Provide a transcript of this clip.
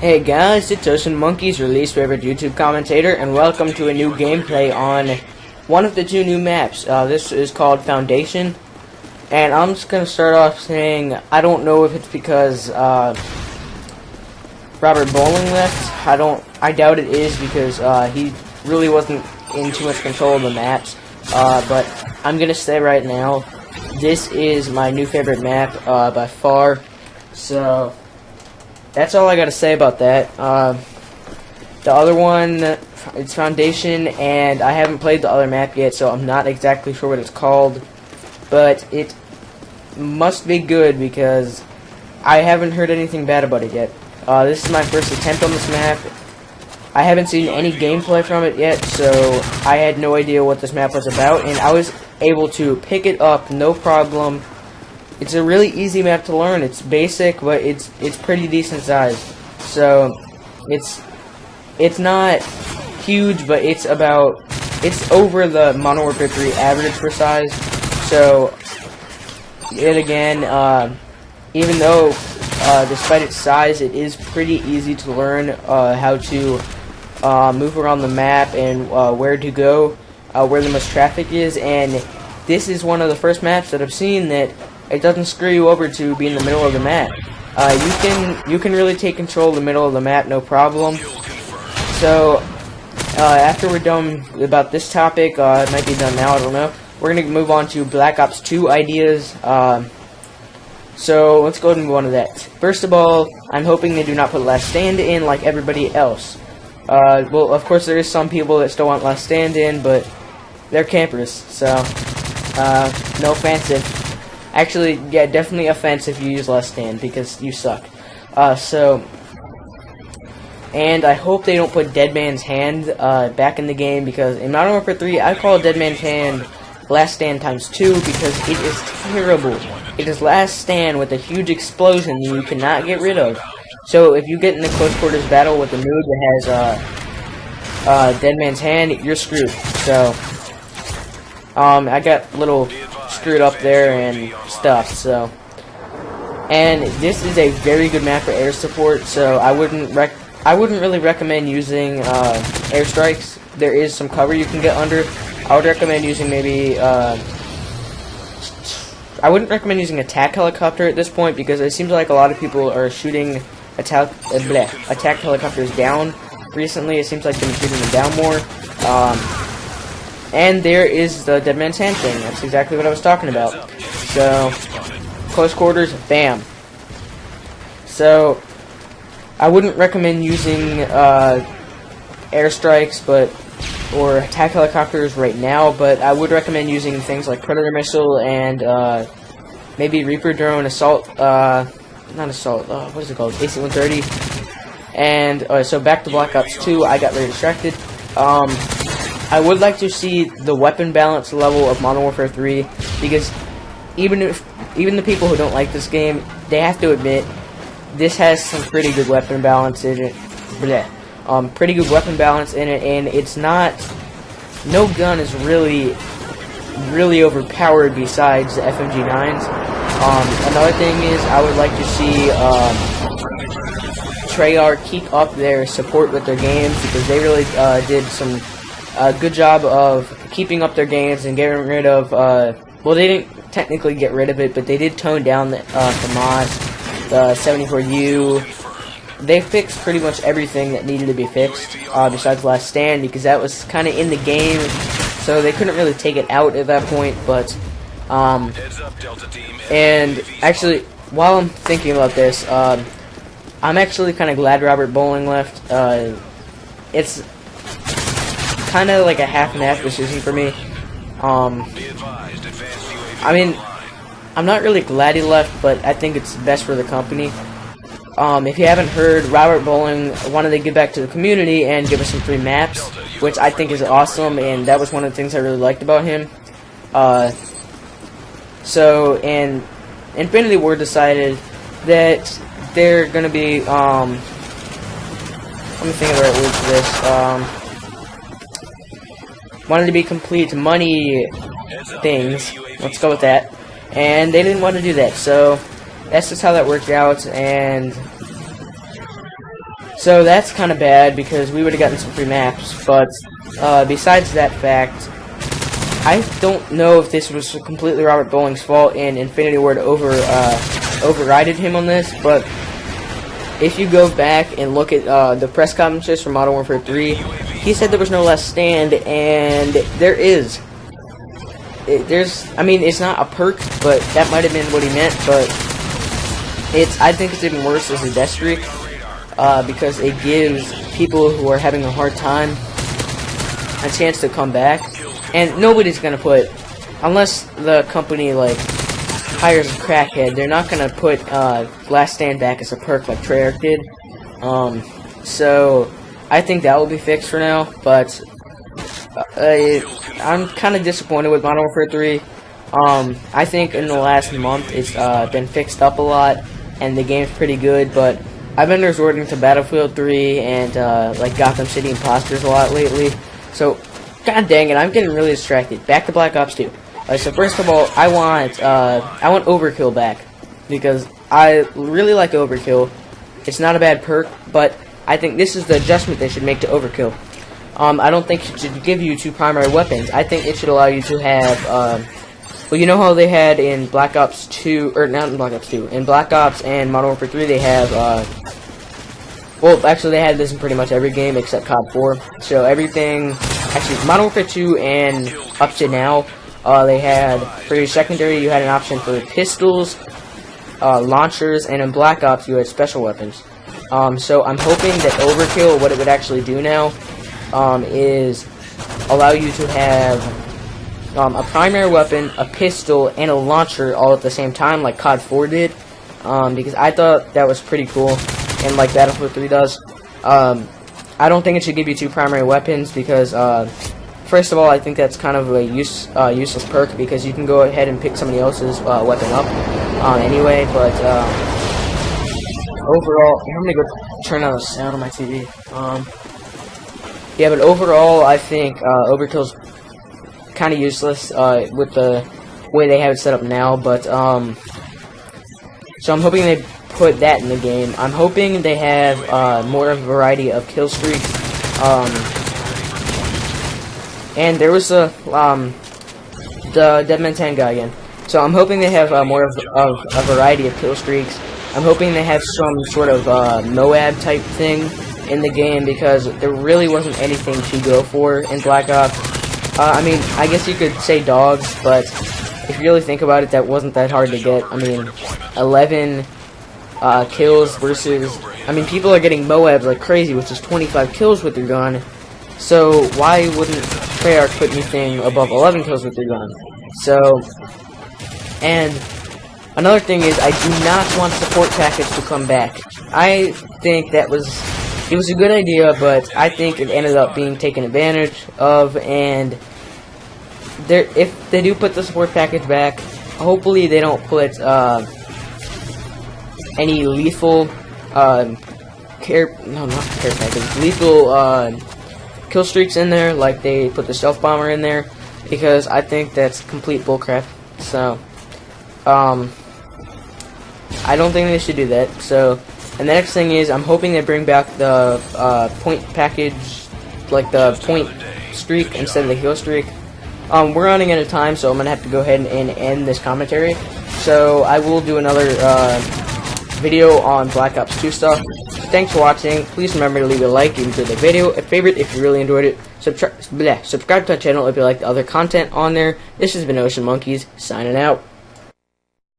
Hey guys, it's OceanMonkeys, your least favorite YouTube commentator, and welcome to a new gameplay on one of the two new maps. This is called Foundation, and I'm just going to start off saying I don't know if it's because Robert Bowling left. I doubt it is because he really wasn't in too much control of the maps. But I'm going to say right now, this is my new favorite map by far. So that's all I gotta say about that. The other one, it's Foundation, and I haven't played the other map yet, so I'm not exactly sure what it's called. But it must be good because I haven't heard anything bad about it yet. This is my first attempt on this map. I haven't seen any gameplay from it yet, so I had no idea what this map was about, and I was able to pick it up, no problem. It's a really easy map to learn. It's basic, but it's pretty decent size. So it's not huge, but it's over the Modern Warfare 3 average for size. So yet again, even though despite its size, it is pretty easy to learn how to move around the map and where to go, where the most traffic is. And this is one of the first maps that I've seen that it doesn't screw you over to be in the middle of the map. You can really take control of the middle of the map, no problem. So after we're done about this topic, it might be done now, I don't know. We're gonna move on to Black Ops 2 ideas. So let's go ahead and move on to that. First of all, I'm hoping they do not put Last Stand in like everybody else. Well, of course there is some people that still want Last Stand in, but they're campers, so no offensive. Actually, yeah, definitely offense if you use Last Stand, because you suck. And I hope they don't put Dead Man's Hand back in the game, because in Modern Warfare 3, I call Dead Man's Hand Last Stand times 2, because it is terrible. It is Last Stand with a huge explosion you cannot get rid of. So if you get in a close quarters battle with a noob that has Dead Man's Hand, you're screwed. So I got a little screwed up there and stuff. So, and this is a very good map for air support. So I wouldn't really recommend using airstrikes. There is some cover you can get under. I would recommend using maybe I wouldn't recommend using attack helicopter at this point, because it seems like a lot of people are shooting attack helicopters down recently. It seems like they've been shooting them down more. And there is the Dead Man's Hand thing. That's exactly what I was talking about. So, close quarters, bam. So, I wouldn't recommend using airstrikes, or attack helicopters right now, but I would recommend using things like Predator Missile and maybe Reaper Drone, Assault, not Assault, what is it called, AC-130. And, so back to Black Ops 2, I got very distracted. I would like to see the weapon balance level of Modern Warfare 3, because even the people who don't like this game, they have to admit this has some pretty good weapon balance in it. Pretty good weapon balance in it, and it's not. No gun is really overpowered besides the FMG9s. Another thing is I would like to see Treyarch keep up their support with their games, because they really did some good job of keeping up their games and getting rid of, well, they didn't technically get rid of it, but they did tone down the mods, the 74U. They fixed pretty much everything that needed to be fixed, besides Last Stand, because that was kind of in the game, so they couldn't really take it out at that point. But, and actually, while I'm thinking about this, I'm actually kind of glad Robert Bowling left. It's kind of like a half and half decision for me. I mean, I'm not really glad he left, but I think it's best for the company. If you haven't heard, Robert Bowling wanted to give back to the community and give us some free maps, which I think is awesome, and that was one of the things I really liked about him. So, and Infinity Ward decided that they're gonna be, let me think of the right word for this, wanted to be complete money things, let's go with that, and they didn't want to do that, so that's just how that worked out. And So that's kind of bad because we would have gotten some free maps. But besides that fact, I don't know if this was completely Robert Bowling's fault and Infinity Ward overrided him on this, but if you go back and look at the press conferences for Modern Warfare 3, he said there was no last stand, and there is. I mean, it's not a perk, but that might have been what he meant, but I think it's even worse as a death streak, because it gives people who are having a hard time a chance to come back. And nobody's gonna put, unless the company like hires a crackhead, they're not gonna put last stand back as a perk like Treyarch did. So I think that will be fixed for now. But I'm kind of disappointed with Modern Warfare 3. I think in the last month it's been fixed up a lot, and the game's pretty good. But I've been resorting to Battlefield 3 and like Gotham City Imposters a lot lately. So. God dang it, I'm getting really distracted. Back to Black Ops 2. So first of all, I want Overkill back, because I really like Overkill. It's not a bad perk, but I think this is the adjustment they should make to Overkill. I don't think it should give you 2 primary weapons. I think it should allow you to have, well, you know how they had in Black Ops 2, or not in Black Ops 2, in Black Ops and Modern Warfare 3 they have, well, actually they had this in pretty much every game except COD 4. So everything, actually, Modern Warfare 2 and up to now, they had, for your secondary, you had an option for pistols, launchers, and in Black Ops, you had special weapons. So I'm hoping that Overkill, what it would actually do now, is allow you to have a primary weapon, a pistol, and a launcher all at the same time, like COD 4 did, because I thought that was pretty cool, and like Battlefield 3 does. I don't think it should give you 2 primary weapons because, first of all, I think that's kind of a useless perk because you can go ahead and pick somebody else's weapon up anyway. But overall, I'm gonna go turn on the sound on my TV. Yeah, but overall, I think Overkill's kind of useless with the way they have it set up now. But so I'm hoping they put that in the game. I'm hoping they have more of a variety of kill streaks. And there was the Deadman 10 guy again. So I'm hoping they have more of a variety of kill streaks. I'm hoping they have some sort of Moab type thing in the game because there really wasn't anything to go for in Black Ops. I mean, I guess you could say dogs, but if you really think about it, that wasn't that hard to get. I mean, 11 kills versus, I mean, people are getting Moabs like crazy, which is 25 kills with your gun. So why wouldn't Treyarch put anything above 11 kills with your gun? So, and another thing is, I do not want support package to come back. I think it was a good idea, but I think it ended up being taken advantage of, and if they do put the support package back, hopefully they don't put any lethal lethal kill streaks in there like they put the stealth bomber in there, because I think that's complete bullcrap. So I don't think they should do that. So, and the next thing is, I'm hoping they bring back the point package, like the point streak instead of the kill streak. We're running out of time, so I'm gonna have to go ahead and end this commentary. So I will do another video on Black Ops 2 stuff. Thanks for watching. Please remember to leave a like if you enjoyed the video, a favorite if you really enjoyed it, subscribe to our channel if you like the other content on there. This has been OceanMonkeys, signing out.